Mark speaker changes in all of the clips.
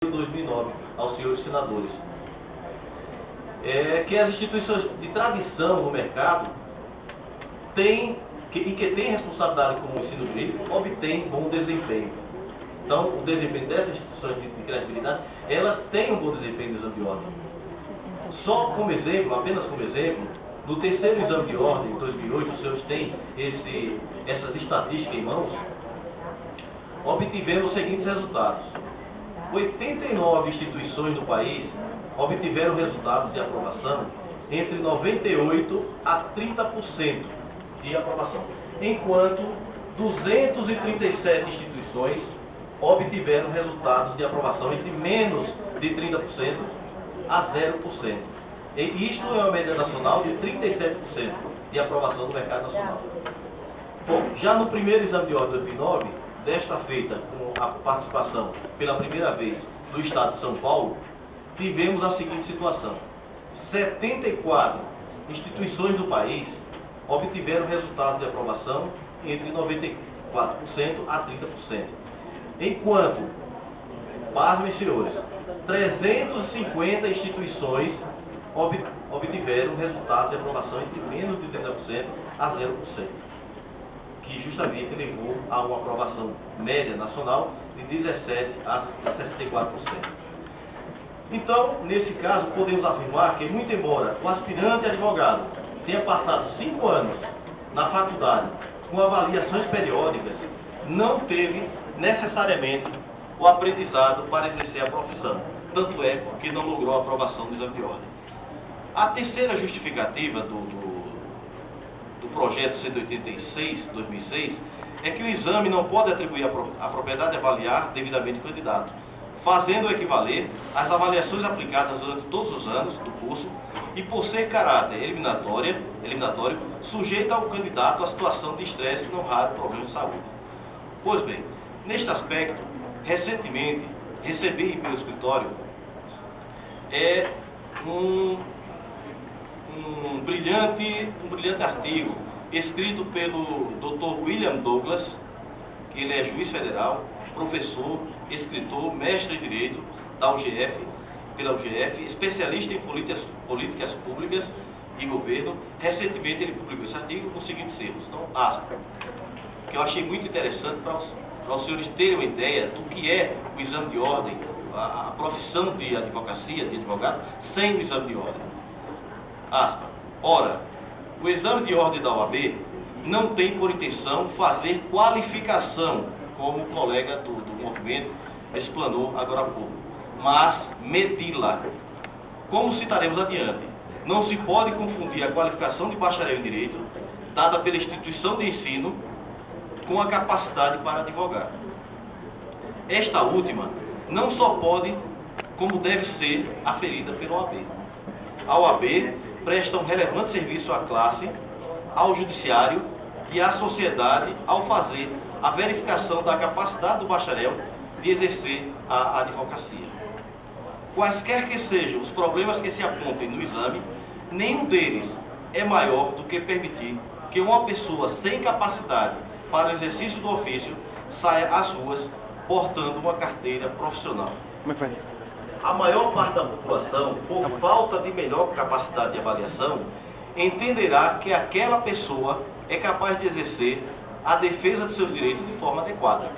Speaker 1: de 2009 aos senhores senadores. Que as instituições de tradição no mercado têm, e que têm responsabilidade como o ensino jurídico, obtêm bom desempenho. Então, o desempenho dessas instituições de credibilidade, elas têm um bom desempenho no exame de ordem. Só como exemplo, apenas como exemplo, no terceiro exame de ordem, em 2008, os senhores têm essas estatísticas em mãos, obtivemos os seguintes resultados. 89 instituições do país obtiveram resultados de aprovação entre 98% a 30% de aprovação, enquanto 237 instituições obtiveram resultados de aprovação entre menos de 30% a 0%. E isto é uma média nacional de 37% de aprovação no mercado nacional. Bom, já no primeiro exame de ordem de 2009, desta feita com a participação pela primeira vez do Estado de São Paulo, tivemos a seguinte situação: 74 instituições do país obtiveram resultados de aprovação entre 94% a 30%, enquanto, pasmem senhores, 350 instituições obtiveram resultados de aprovação entre menos de 30% a 0%, que justamente levou a uma aprovação média nacional de 17% a 64%. Então, nesse caso, podemos afirmar que, muito embora o aspirante advogado tenha passado 5 anos na faculdade com avaliações periódicas, não teve necessariamente o aprendizado para exercer a profissão. Tanto é porque não logrou a aprovação do exame de ordem. A terceira justificativa do projeto 186/2006 é que o exame não pode atribuir a propriedade de avaliar devidamente o candidato, fazendo equivaler às avaliações aplicadas durante todos os anos do curso e, por ser caráter eliminatório, sujeita o candidato à situação de estresse e não raro problema de saúde. Pois bem, neste aspecto, recentemente recebi em meu escritório um brilhante artigo escrito pelo Dr. William Douglas, que ele é juiz federal, professor, escritor, mestre em Direito pela UGF, especialista em políticas públicas e governo. Recentemente ele publicou esse artigo com os seguintes erros. Então, aspas, que eu achei muito interessante para os senhores terem uma ideia do que é o exame de ordem, a profissão de advocacia, de advogado, sem o exame de ordem. Aspas. Ora, o exame de ordem da OAB não tem por intenção fazer qualificação, como o colega do movimento explanou agora há pouco, mas medi-la. Como citaremos adiante, não se pode confundir a qualificação de bacharel em Direito, dada pela instituição de ensino, com a capacidade para advogar. Esta última não só pode, como deve ser aferida pela OAB. A OAB presta um relevante serviço à classe, ao judiciário e à sociedade ao fazer a verificação da capacidade do bacharel de exercer a advocacia. Quaisquer que sejam os problemas que se apontem no exame, nenhum deles é maior do que permitir que uma pessoa sem capacidade para o exercício do ofício saia às ruas portando uma carteira profissional. A maior parte da população, por falta de melhor capacidade de avaliação, entenderá que aquela pessoa é capaz de exercer a defesa de seus direitos de forma adequada.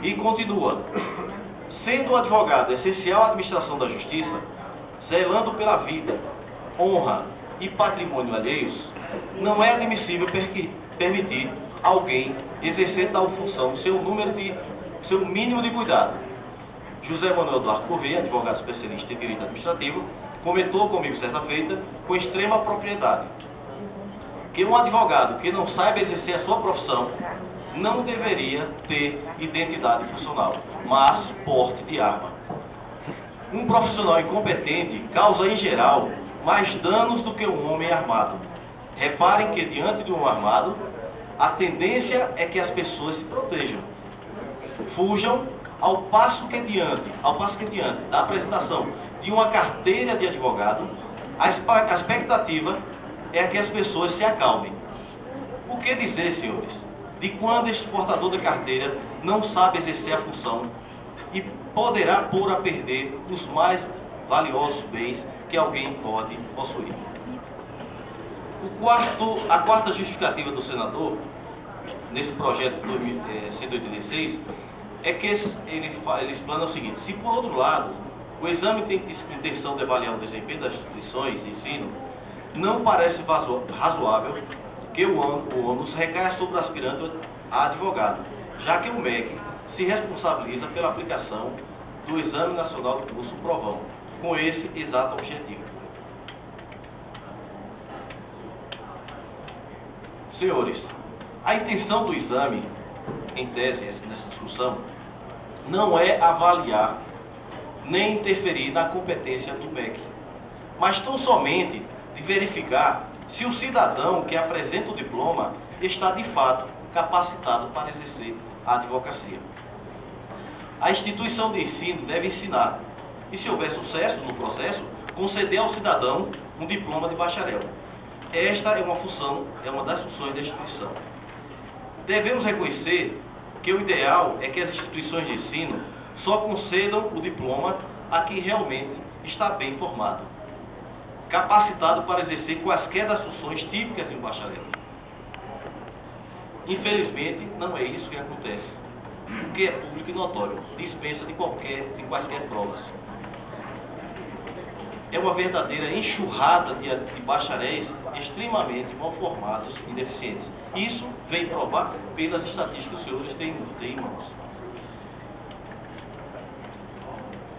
Speaker 1: E continua: sendo o advogado essencial à administração da justiça, zelando pela vida, honra e patrimônio alheios, não é admissível permitir alguém exercer tal função seu mínimo de cuidado. José Manuel Duarte Correia, advogado especialista em direito administrativo, comentou comigo certa feita, com extrema propriedade, que um advogado que não saiba exercer a sua profissão não deveria ter identidade funcional, mas porte de arma. Um profissional incompetente causa, em geral, mais danos do que um homem armado. Reparem que, diante de um armado, a tendência é que as pessoas se protejam, fujam, ao passo que diante da apresentação de uma carteira de advogado, a expectativa é que as pessoas se acalmem. O que dizer, senhores, de quando este portador da carteira não sabe exercer a função e poderá pôr a perder os mais valiosos bens que alguém pode possuir. A quarta justificativa do senador, nesse projeto 186, é que ele explana o seguinte: se por outro lado, o exame tem intenção de avaliar o desempenho das instituições de ensino, não parece razoável que o ônus recaia sobre o aspirante a advogado, já que o MEC se responsabiliza pela aplicação do Exame Nacional do Curso Provão, com esse exato objetivo. Senhores, a intenção do exame, em tese, nessa discussão, não é avaliar nem interferir na competência do MEC, mas tão somente de verificar se o cidadão que apresenta o diploma está de fato capacitado para exercer a advocacia. A instituição de ensino deve ensinar, e se houver sucesso no processo, conceder ao cidadão um diploma de bacharel. Esta é uma das funções da instituição. Devemos reconhecer que o ideal é que as instituições de ensino só concedam o diploma a quem realmente está bem formado, capacitado para exercer quaisquer das funções típicas de um bacharel. Infelizmente, não é isso que acontece, porque é público e notório, dispensa de quaisquer provas. É uma verdadeira enxurrada de bacharéis extremamente mal formados e deficientes. Isso vem provar pelas estatísticas que os senhores têm em mãos.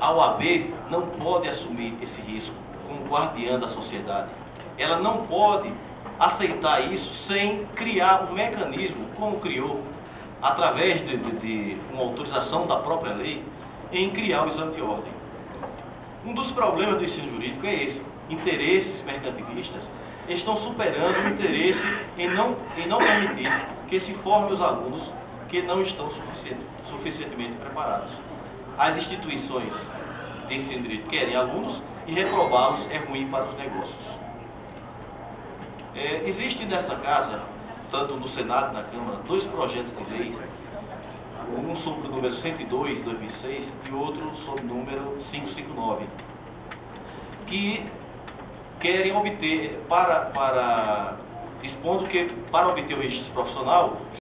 Speaker 1: A OAB não pode assumir esse risco como guardiã da sociedade. Ela não pode aceitar isso sem criar um mecanismo, como criou, através de uma autorização da própria lei, em criar o exame de ordem. Um dos problemas do ensino jurídico é esse: interesses mercantilistas estão superando o interesse em não permitir que se formem os alunos que não estão suficientemente preparados. As instituições de ensino jurídico querem alunos e reprová-los é ruim para os negócios. Existe nesta casa, tanto no Senado e na Câmara, dois projetos de lei, um sobre o número 102 de 2006 e outro sobre o número 559, que querem obter, expondo que para obter o registro profissional